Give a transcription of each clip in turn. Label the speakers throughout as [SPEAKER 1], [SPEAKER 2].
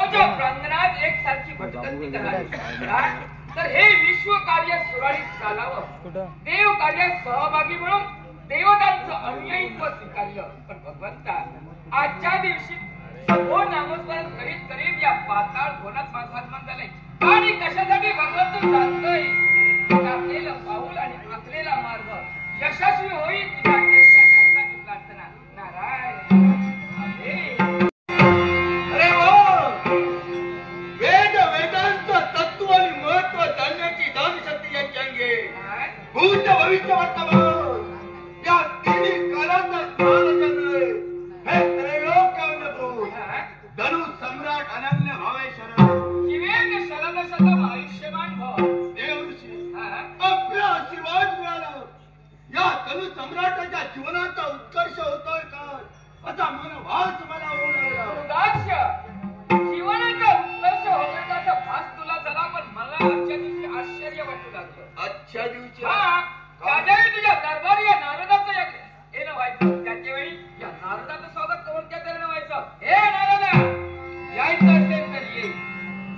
[SPEAKER 1] विश्वाच्या प्रांगणात एकसारखी भटकंती करावी. तर हे विश्व कार्य सुरळीत चालावं, देव कार्यात सहभागी म्हणून देवतांचं अनुयायित्व स्वीकारलं. पण भगवंता आजच्या दिवशी हो नामस्मरण करीत करीत या पाताळ घोणात माझा आत्मा झालाय. आणि कशासाठी भगवंत जाणतोय. टाकलेलं पाऊल आणि आखलेला मार्ग यशस्वी होईल तुझ्या नारदाची प्रार्थना. नारायण
[SPEAKER 2] अरे हो, वेदांचं तत्व आणि महत्व जाणण्याची दान शक्ती यांची अंगे. भूत भविष्य वर्तमान या तिन्ही कालांचा हे त्रैलोक्य अन्नपूत धनु सम्राट अनन्य भावेश्वर
[SPEAKER 1] जीवेन शरण शतम आयुष्यमान भव.
[SPEAKER 2] देवऋषी आपला आशीर्वाद मिळाला. या धनु सम्राटाच्या जीवनाचा उत्कर्ष होतोय का असा मनभास मला होऊ लागला.
[SPEAKER 1] रुद्राक्ष, जीवनाचा उत्कर्ष होतोय त्याचा भास तुला झाला. पण मला आजच्या दिवशी आश्चर्य वाटू लागलं.
[SPEAKER 2] आजच्या दिवशी
[SPEAKER 1] त्याच्यावेळी तुझ्या दरबारी या नारदाचं येणं व्हायचं. त्याच्या वेळी या नारदाचं स्वागत कोणत्या तऱ्हेनं व्हायचं. हे नारदा, यायचं असेल तर ये,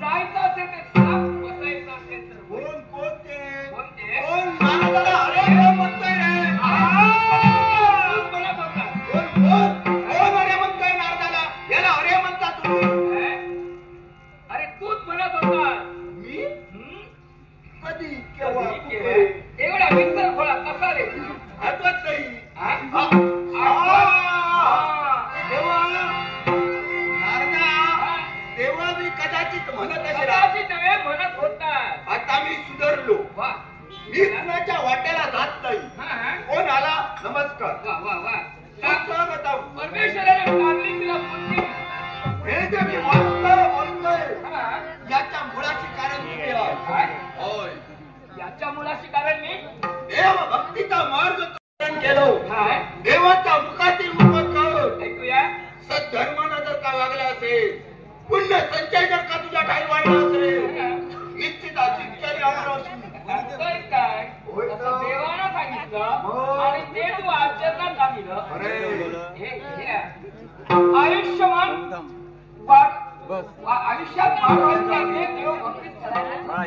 [SPEAKER 1] जायचं असेल तर थांब, बसायचं असेल तर
[SPEAKER 2] कोण कोणते
[SPEAKER 1] कोणते
[SPEAKER 2] कोण नारदाला अरे म्हणतोय रे.
[SPEAKER 1] तूच मला बोलतात.
[SPEAKER 2] कोण कोण कोण अरे म्हणतोय नारदाला. याला अरे म्हणता तुम्ही.
[SPEAKER 1] अरे तूच म्हणत होता.
[SPEAKER 2] मी कधी केव्हा कुठे
[SPEAKER 1] एवढा विसर खोळा कसा रे.
[SPEAKER 2] आठवत नाही. तेव्हा नारदा तेव्हा मी कदाचित म्हणत असेल.
[SPEAKER 1] कदाचित नव्हे म्हणत होता.
[SPEAKER 2] आता मी सुधारलो.
[SPEAKER 1] वा,
[SPEAKER 2] मी कुणाच्या वाट्याला जात नाही. कोण आला नमस्कार.
[SPEAKER 1] वा वा वा.
[SPEAKER 2] स्वागतम.
[SPEAKER 1] परमेश्वराने काढली तुला बुद्धी.
[SPEAKER 2] हे जे मी बोलतोय याच्या मुळाची कारण तुम्ही आहात. होय,
[SPEAKER 1] याच्या मुलाशी कारण मी
[SPEAKER 2] देव भक्तीचा मार्ग केलो. देवाच्या मुखातील मुख काढून
[SPEAKER 1] ऐकूया.
[SPEAKER 2] सद्धर्मानं जर का वागला असेल, पुण्य संचय जर का तुझ्या ठाई वाढला असेल, निश्चित चिंतन
[SPEAKER 1] काय काय असं देवानं सांगितलं आणि ते तू आचरणात आणलं. हे आयुष्यमान आयुष्यात मानवाचे देव भक्तीत करायला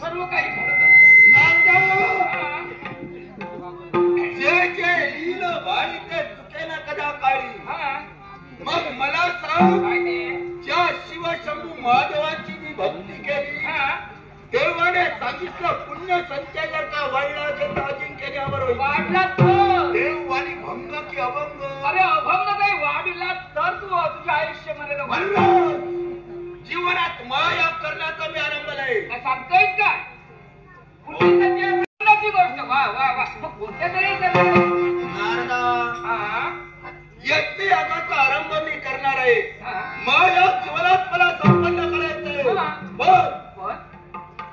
[SPEAKER 1] सर्व काही
[SPEAKER 2] जे जे लिहिलं भाई ते चुकेना कदा काळी. मग मला सांग, ज्या शिवशंभू महादेवाची मी भक्ती केली, देवाने सांगितलं पुण्य संचय जर का वाढला असेल तर अजिंक्य
[SPEAKER 1] वाढला
[SPEAKER 2] देव आणि भंग की अभंग.
[SPEAKER 1] अरे अभंग काही वाढला तर तू तुझ्या आयुष्यामध्ये
[SPEAKER 2] जीवनात माया करण्याचा मी आरंभ आहे.
[SPEAKER 1] सांगतोय काय पुण्य गोष्ट. वा वा वा. कोणत्या तरी
[SPEAKER 2] नारदा यज्ञ यागाचा आरंभ मी करणार आहे. माया जीवनात मला संपन्न करायचंय. पण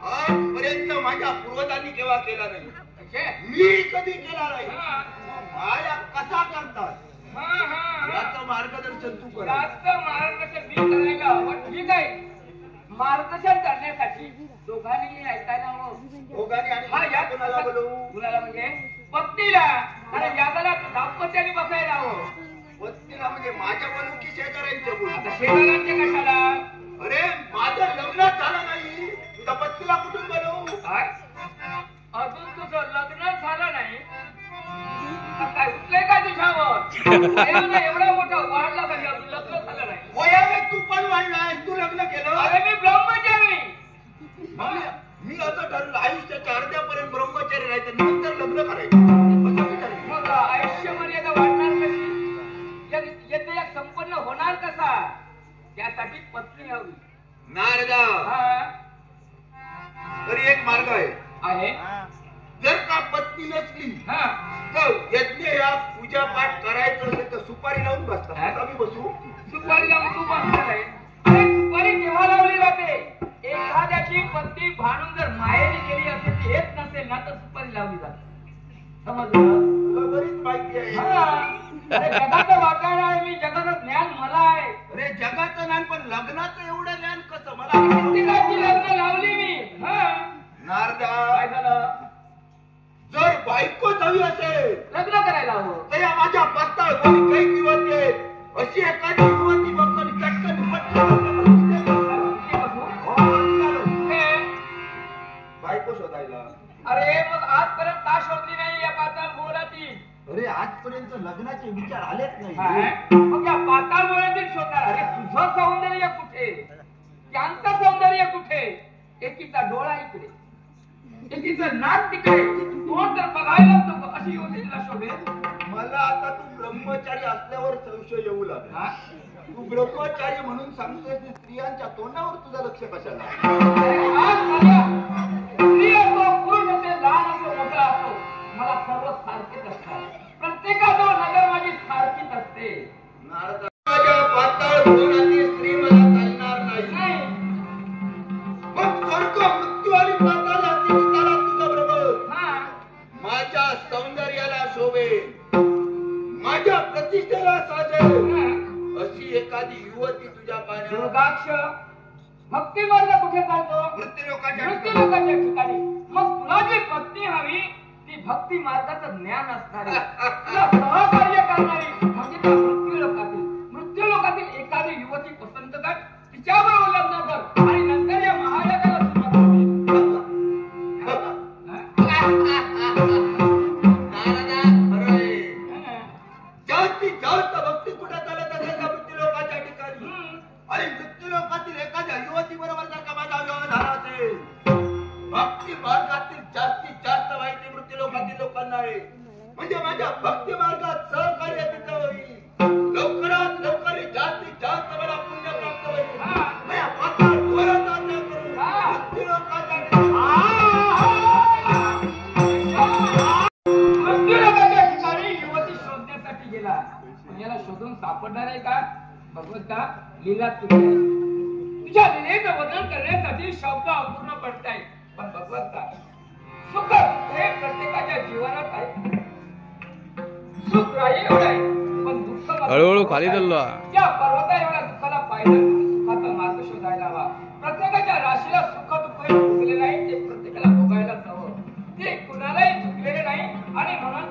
[SPEAKER 2] आजपर्यंत माझ्या पूर्वजांनी केव्हा केला नाही. मी कधी केला नाही. माया कसा करतात याचं मार्गदर्शन तू कर.
[SPEAKER 1] मार्गदर्शन मी करायला हवं. ठीक आहे. मार्गदर्शन करण्यासाठी दोघांनी ऐकायला हवं.
[SPEAKER 2] दोघांनी आणि
[SPEAKER 1] या
[SPEAKER 2] कुणाला बोलवू.
[SPEAKER 1] कुणाला म्हणजे पत्नीला आणि यादाला दाम्पत्याने बसायला हवं.
[SPEAKER 2] पत्नीला म्हणजे माझ्या बोलू की शेजाऱ्यांच्या बोलू.
[SPEAKER 1] आता शेजाऱ्यांचे कशाला.
[SPEAKER 2] अरे माझं लग्न झालं नाही, तुझ्या पत्नीला कुठून बोलवू.
[SPEAKER 1] काय अजून तुझं लग्न झालं नाही. काय उठलंय का तुझ्यावर. एवढा मोठा वाढला पाहिजे अजून लग्न झालं नाही.
[SPEAKER 2] वयाने तू पण वाढलाय, तू लग्न केलं.
[SPEAKER 1] अरे मी ब्रह्मचारी.
[SPEAKER 2] मी असं ठरलं आयुष्याच्या अर्ध्यापर्यंत ब्रह्मचारी राहायचं, नंतर लग्न करायचं.
[SPEAKER 1] मग आयुष्य मर्यादा वाढणार कशी. यज्ञ संपन्न होणार कसा. त्यासाठी पत्नी हवी.
[SPEAKER 2] नारदा तरी एक मार्ग आहे. जर का पत्नी नसली तर यज्ञ या पूजा पाठ करायचं असेल तर सुपारी लावून बसतात. आम्ही बसू.
[SPEAKER 1] सुपारी लावून तू बसणार आहे. अरे सुपारी केव्हा लावली जाते. एखाद्याची पत्नी भांडून जर माहेरी गेली असेल ती येत नसेल ना तर सुपारी लावली जाते. समजलं.
[SPEAKER 2] बरीच माहिती आहे.
[SPEAKER 1] जगाचं वाटाण आहे मी. जगाचं ज्ञान मला आहे.
[SPEAKER 2] अरे जगाचं ज्ञान पण लग्नाचं एवढं ज्ञान कसं. मला
[SPEAKER 1] लग्न लावली मी.
[SPEAKER 2] नारदा
[SPEAKER 1] काय झालं.
[SPEAKER 2] जर बायकोच हवी असेल
[SPEAKER 1] लग्न करायला हवं.
[SPEAKER 2] तर या माझ्या पाताळ आजपर्यंत लग्नाचे विचार आलेच नाही.
[SPEAKER 1] मग या पाताळमुळे शोधणार. अरे तुझं सौंदर्य कुठे, त्यांचं सौंदर्य कुठे? एकीचा डोळा इकडे, एकीचं नाक तिकडे, तोंड जर बघायला नको अशी योजना शोधेल.
[SPEAKER 2] मला आता तू ब्रह्मचारी असल्यावर संशय येऊ लागला. तू ब्रह्मचारी म्हणून सांगतोय की स्त्रियांच्या तोंडावर तुझं लक्ष कशाला?
[SPEAKER 1] स्त्री असो, पुरुष असेल, लहान असो, मोठा असो, मला सर्व सारखेच असतात. प्रत्येकाजवळ नजर माझी सारखीच असते.
[SPEAKER 2] नारदाच्या पाताळ भुवनातील स्त्री मला चालणार नाही. मग स्वर्ग, मृत्यू आणि पाताळ जाती विचारात तुझं बरोबर. माझ्या सौंदर्याला शोभे, माझ्या प्रतिष्ठेला साजेल अशी एखादी युवती तुझ्या
[SPEAKER 1] पाण्यात. भक्ती मार्ग कुठे चालतो?
[SPEAKER 2] मृत्यूलोकाच्या
[SPEAKER 1] ठिकाणी. मग तुला जी पत्नी हवी ती भक्ती मार्गाचं ज्ञान असणारी, तुला सहकार्य करणारी, म्हणजे त्या मृत्यू लोकातील एखादी युवती पसंत कर, तिच्याबरोबर लग्न कर आणि नंतर या महायागाला सुरुवात
[SPEAKER 2] जास्तीत जास्त भक्ती कुठे चालत असेल का मृत्यूलोकाच्या ठिकाणी. आणि मृत्यूलोकातील एखाद्या युवती बरोबर जर का माझा विवाह झाला असेल, भक्ती मार्गातील जास्तीत जास्त माहिती मृत्यूलोकातील लोकांना आहे. म्हणजे माझ्या भक्ती मार्गात सहकार्य तिथं होईल. लवकरात लवकर जास्तीत जास्त मला पुण्य प्राप्त होईल. माझ्या पाताळ भुवनाचा त्याग करून मृत्यूलोकाच्या
[SPEAKER 1] ठिकाणी युवती शोधण्यासाठी गेला. याला शोधून सापडणार आहे का? भगवंता लीला तुझ्या लीलेचं वर्णन करण्यासाठी शब्द अपूर्ण पडताय. पण भगवंता सुख हे प्रत्येकाच्या जीवनात आहे. सुख राहील एवढं आहे, पण दुःख
[SPEAKER 3] हळूहळू खाली चाललो.
[SPEAKER 1] त्या पर्वता एवढ्या दुःखाला पाहिजे सुखाचा मार्ग शोधायला हवा. प्रत्येकाच्या राशीला सुख दुःख चुकलेलं नाही, ते प्रत्येकाला भोगायलाच हवं. ते कुणालाही चुकलेले नाही आणि म्हणून